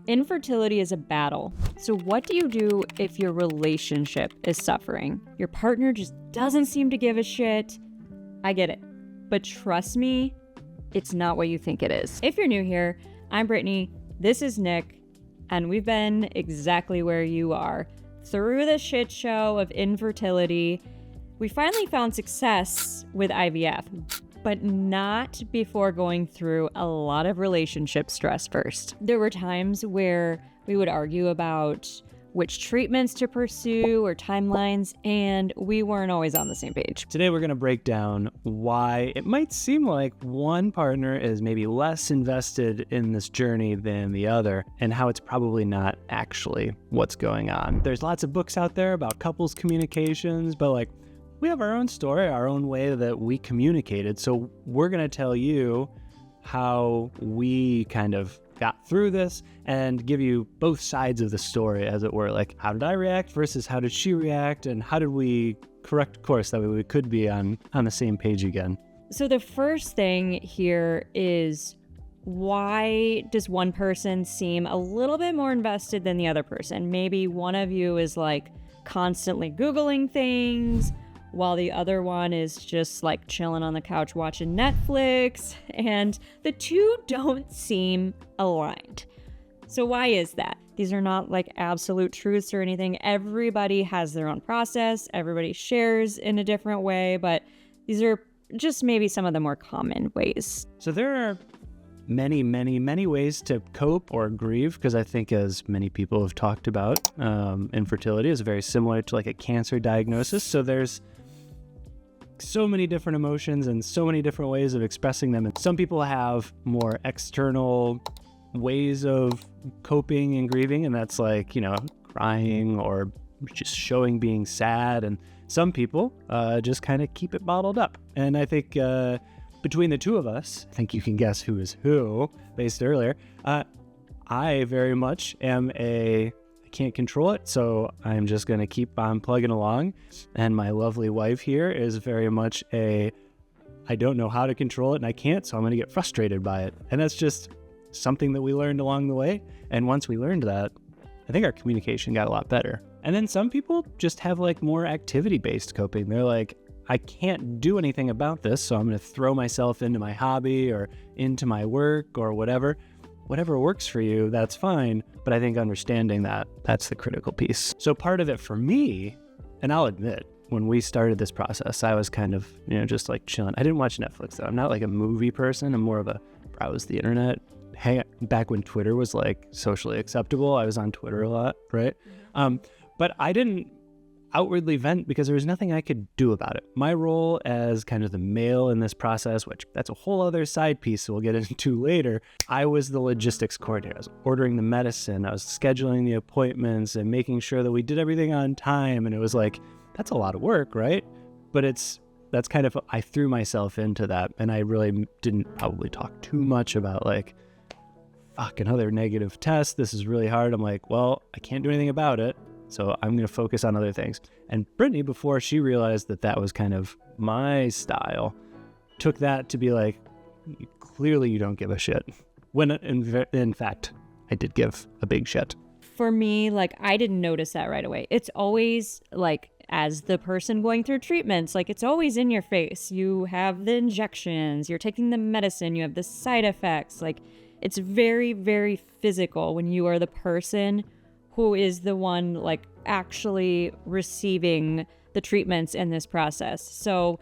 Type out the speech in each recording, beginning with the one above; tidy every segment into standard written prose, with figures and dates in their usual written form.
Infertility is a battle. So what do you do if your relationship is suffering? Your partner just doesn't seem to give a shit. I get it. But trust me, it's not what you think it is. If you're new here, I'm Brittany, this is Nick, and we've been exactly where you are. Through the shit show of infertility, we finally found success with IVF, but not before going through a lot of relationship stress first. There were times where we would argue about which treatments to pursue or timelines, and we weren't always on the same page. Today we're going to break down why it might seem like one partner is maybe less invested in this journey than the other, and how it's probably not actually what's going on. There's lots of books out there about couples communications, but we have our own story, our own way that we communicated. So we're going to tell you how we kind of got through this and give you both sides of the story, as it were. Like, how did I react versus how did she react? And how did we correct course that way we could be on the same page again? So the first thing here is, why does one person seem a little bit more invested than the other person? Maybe one of you is constantly Googling things, while the other one is just chilling on the couch watching Netflix, and the two don't seem aligned. So why is that? These are not absolute truths or anything. Everybody has their own process. Everybody shares in a different way, but these are just maybe some of the more common ways. So there are many, many, many ways to cope or grieve, because I think, as many people have talked about, infertility is very similar to a cancer diagnosis. So there's so many different emotions and so many different ways of expressing them. And some people have more external ways of coping and grieving, and that's crying or just showing being sad. And some people just kind of keep it bottled up. And I think between the two of us, I think you can guess who is who based earlier. I very much am I can't control it, so I'm just going to keep on plugging along. And my lovely wife here is very much I don't know how to control it and I can't, so I'm going to get frustrated by it. And that's just something that we learned along the way. And once we learned that, I think our communication got a lot better. And then some people just have more activity-based coping. They're I can't do anything about this, so I'm going to throw myself into my hobby or into my work or whatever. Whatever works for you, that's fine. But I think understanding that's the critical piece. So part of it for me, and I'll admit, when we started this process, I was kind of, just chilling. I didn't watch Netflix though. I'm not a movie person. I'm more of a browse the internet. Hey, back when Twitter was socially acceptable, I was on Twitter a lot, right? But I didn't outwardly vent because there was nothing I could do about it. My role as kind of the male in this process, which that's a whole other side piece we'll get into later, I was the logistics coordinator. I was ordering the medicine, I was scheduling the appointments and making sure that we did everything on time. And it was that's a lot of work, right? But that's kind of, I threw myself into that, and I really didn't probably talk too much about fuck, another negative test. This is really hard. I'm well, I can't do anything about it, so I'm going to focus on other things. And Brittany, before she realized that was kind of my style, took that to be clearly you don't give a shit. When in fact, I did give a big shit. For me, I didn't notice that right away. It's always as the person going through treatments, it's always in your face. You have the injections, you're taking the medicine, you have the side effects. It's very, very physical when you are the person who is the one actually receiving the treatments in this process. So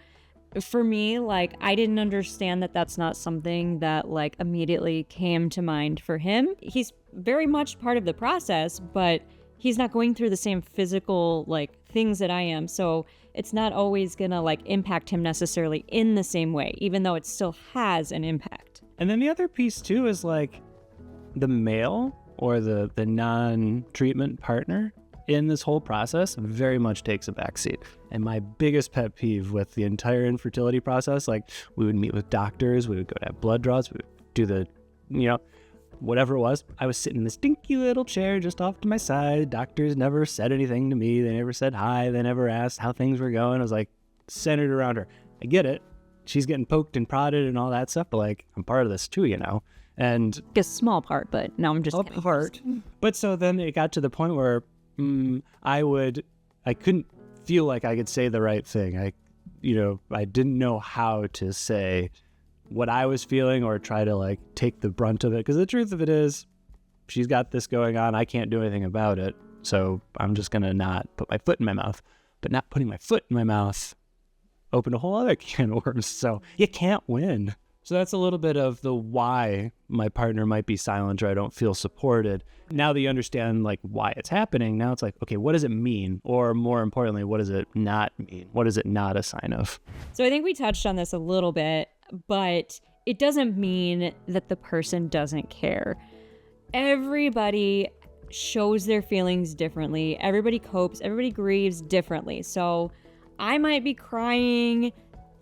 for me, I didn't understand that that's not something that immediately came to mind for him. He's very much part of the process, but he's not going through the same physical things that I am. So it's not always gonna impact him necessarily in the same way, even though it still has an impact. And then the other piece too is the male or the non-treatment partner in this whole process very much takes a backseat. And my biggest pet peeve with the entire infertility process, we would meet with doctors, we would go to have blood draws, we would do the, whatever it was. I was sitting in this dinky little chair just off to my side. Doctors never said anything to me. They never said hi. They never asked how things were going. I was centered around her. I get it. She's getting poked and prodded and all that stuff, but I'm part of this too, And a small part, but no, I'm just a kidding. part. But so then it got to the point where I couldn't feel like I could say the right thing. I didn't know how to say what I was feeling or try to like take the brunt of it. Because the truth of it is, she's got this going on. I can't do anything about it. So I'm just going to not put my foot in my mouth. But not putting my foot in my mouth opened a whole other can of worms. So you can't win. So that's a little bit of the why my partner might be silent or I don't feel supported. Now that you understand like why it's happening, now it's like, okay, what does it mean? Or more importantly, what does it not mean? What is it not a sign of? So I think we touched on this a little bit, but it doesn't mean that the person doesn't care. Everybody shows their feelings differently. Everybody copes, everybody grieves differently. So I might be crying.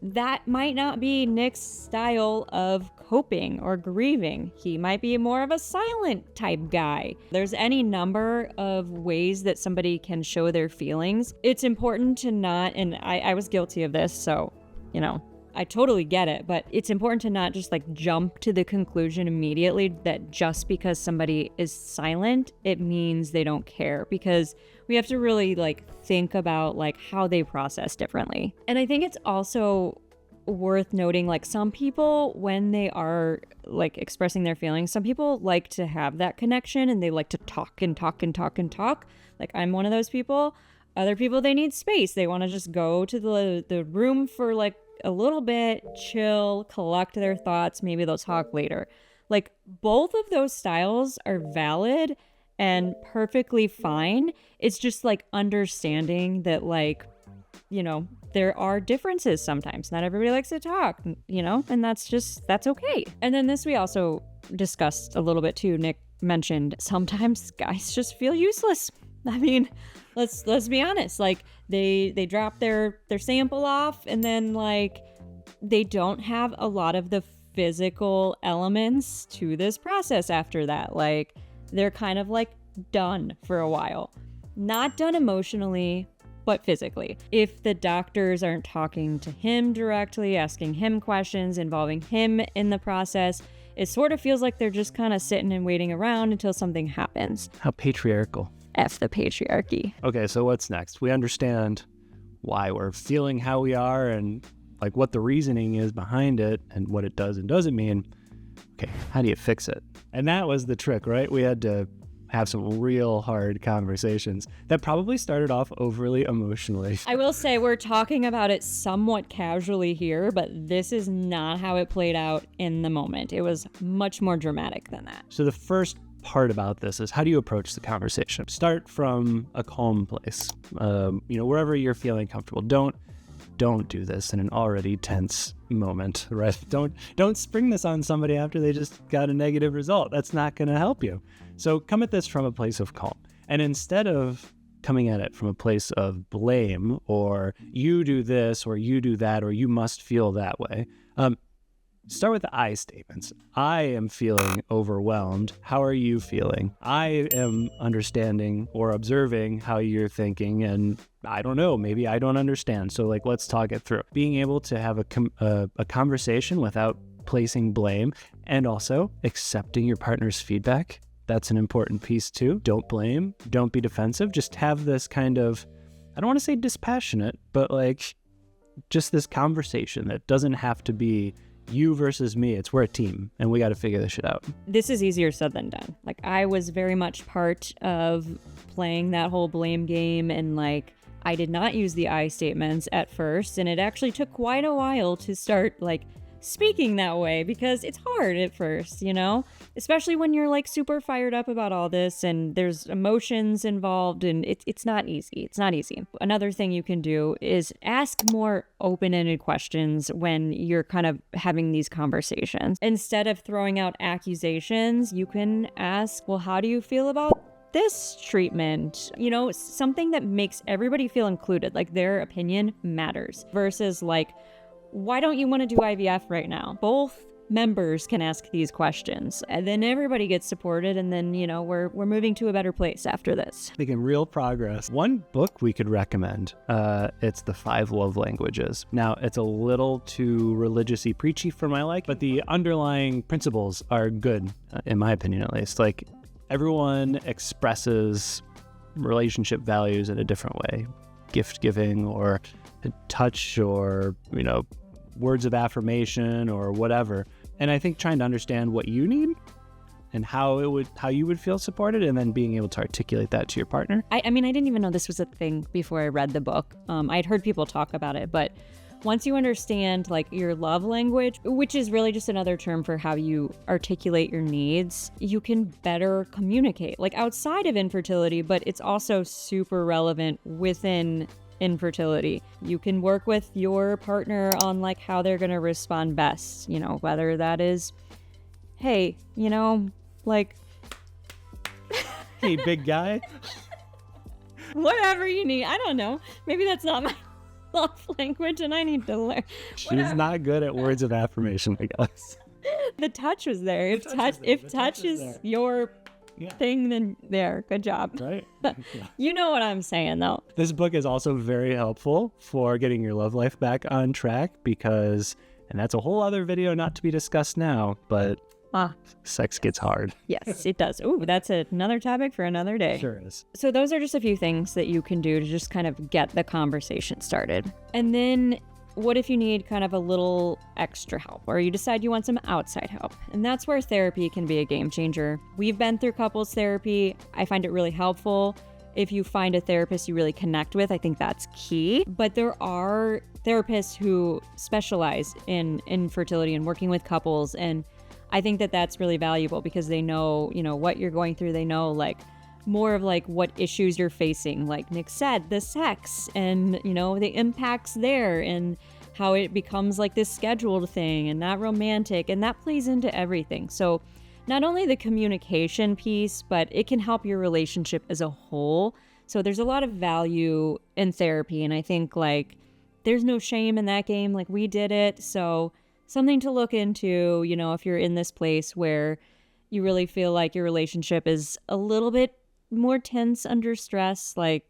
That might not be Nick's style of coping or grieving. He might be more of a silent type guy. There's any number of ways that somebody can show their feelings. It's important to not, and I was guilty of this, so, I totally get it, but it's important to not just like jump to the conclusion immediately that just because somebody is silent, it means they don't care, because we have to really like think about like how they process differently. And I think it's also worth noting, like some people, when they are like expressing their feelings, some people like to have that connection and they like to talk and talk and talk and talk. Like I'm one of those people. Other people, they need space. They want to just go to the room for like a little bit, chill, collect their thoughts. Maybe they'll talk later. Like both of those styles are valid and perfectly fine. It's just like understanding that like, there are differences sometimes. Not everybody likes to talk, and that's okay. And then this we also discussed a little bit too. Nick mentioned sometimes guys just feel useless. I mean, let's be honest. Like they drop their sample off and then like they don't have a lot of the physical elements to this process after that. Like they're kind of like done for a while. Not done emotionally, but physically. If the doctors aren't talking to him directly, asking him questions, involving him in the process, it sort of feels like they're just kind of sitting and waiting around until something happens. How patriarchal. F the patriarchy. Okay, so what's next? We understand why we're feeling how we are and like what the reasoning is behind it and what it does and doesn't mean. Okay, how do you fix it? And that was the trick, right? We had to have some real hard conversations that probably started off overly emotionally. I will say we're talking about it somewhat casually here, but this is not how it played out in the moment. It was much more dramatic than that. So the first part about this is how do you approach the conversation? Start from a calm place, wherever you're feeling comfortable. Don't do this in an already tense moment, right? Don't spring this on somebody after they just got a negative result. That's not going to help you. So come at this from a place of calm. And instead of coming at it from a place of blame or you do this or you do that or you must feel that way, start with the I statements. I am feeling overwhelmed. How are you feeling? I am understanding or observing how you're thinking, and I don't know, maybe I don't understand. So like, let's talk it through. Being able to have a conversation without placing blame and also accepting your partner's feedback. That's an important piece too. Don't blame, don't be defensive. Just have this kind of, I don't want to say dispassionate, but like just this conversation that doesn't have to be you versus me. We're a team and we got to figure this shit out. This is easier said than done. Like I was very much part of playing that whole blame game, and like I did not use the I statements at first, and it actually took quite a while to start like speaking that way because it's hard at first, especially when you're like super fired up about all this and there's emotions involved, and it's not easy. It's not easy. Another thing you can do is ask more open-ended questions when you're kind of having these conversations. Instead of throwing out accusations, you can ask, well, how do you feel about this treatment? Something that makes everybody feel included, like their opinion matters, versus like, why don't you want to do IVF right now? Both members can ask these questions, and then everybody gets supported, and then, you know, we're moving to a better place after this. Making real progress. One book we could recommend, it's The 5 Love Languages. Now, it's a little too religious-y preachy for my liking, but the underlying principles are good, in my opinion at least. Like, everyone expresses relationship values in a different way. Gift giving, or touch, or, you know, words of affirmation, or whatever. And I think trying to understand what you need and how you would feel supported, and then being able to articulate that to your partner. I mean, I didn't even know this was a thing before I read the book. I'd heard people talk about it, but once you understand like your love language, which is really just another term for how you articulate your needs, you can better communicate, like outside of infertility, but it's also super relevant within infertility. You can work with your partner on like how they're going to respond best, you know, whether that is, hey, you know, like, hey, big guy. Whatever you need. I don't know. Maybe that's not my love language and I need to learn. She's not good at words of affirmation, I guess. The touch was there. If touch is your thing, then there. Good job. Right? You know what I'm saying, though. This book is also very helpful for getting your love life back on track because, and that's a whole other video not to be discussed now, but sex gets hard. Yes, it does. Ooh, that's another topic for another day. Sure is. So those are just a few things that you can do to just kind of get the conversation started. And then what if you need kind of a little extra help, or you decide you want some outside help? And that's where therapy can be a game changer. We've been through couples therapy. I find it really helpful. If you find a therapist you really connect with, I think that's key. But there are therapists who specialize in infertility and working with couples, and I think that that's really valuable because they know, you know, what you're going through. They know like more of like what issues you're facing, like Nick said, the sex and, you know, the impacts there and how it becomes like this scheduled thing and not romantic, and that plays into everything. So not only the communication piece, but it can help your relationship as a whole. So there's a lot of value in therapy, and I think like there's no shame in that game. Like we did it, so something to look into, you know, if you're in this place where you really feel like your relationship is a little bit more tense under stress, like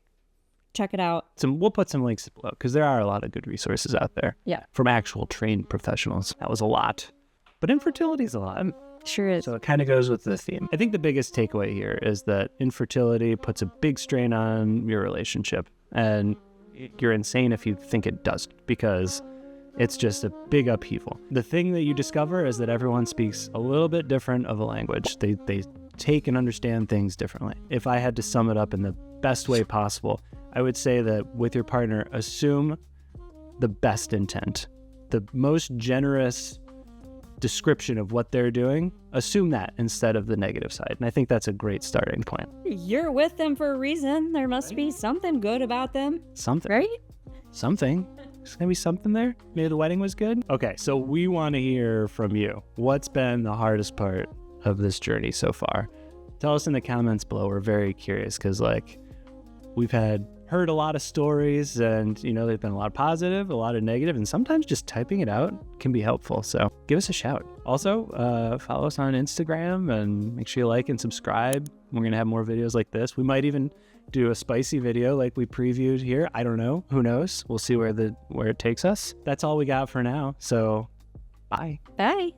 check it out. We'll put some links below because there are a lot of good resources out there. Yeah. From actual trained professionals. That was a lot. But infertility is a lot. Sure is. So it kind of goes with the theme. I think the biggest takeaway here is that infertility puts a big strain on your relationship. And you're insane if you think it doesn't, because it's just a big upheaval. The thing that you discover is that everyone speaks a little bit different of a language. They take and understand things differently. If I had to sum it up in the best way possible, I would say that with your partner, assume the best intent, the most generous description of what they're doing, assume that instead of the negative side. And I think that's a great starting point. You're with them for a reason. There must be something good about them. Something. Right? Something. There's going to be something there. Maybe the wedding was good. Okay, so we want to hear from you. What's been the hardest part of this journey so far? Tell us in the comments below. We're very curious because like we've heard a lot of stories, and you know, there's been a lot of positive, a lot of negative, and sometimes just typing it out can be helpful. So give us a shout. Also, follow us on Instagram and make sure you like and subscribe. We're going to have more videos like this. We might even do a spicy video like we previewed here. I don't know. Who knows? We'll see where it takes us. That's all we got for now. So bye. Bye.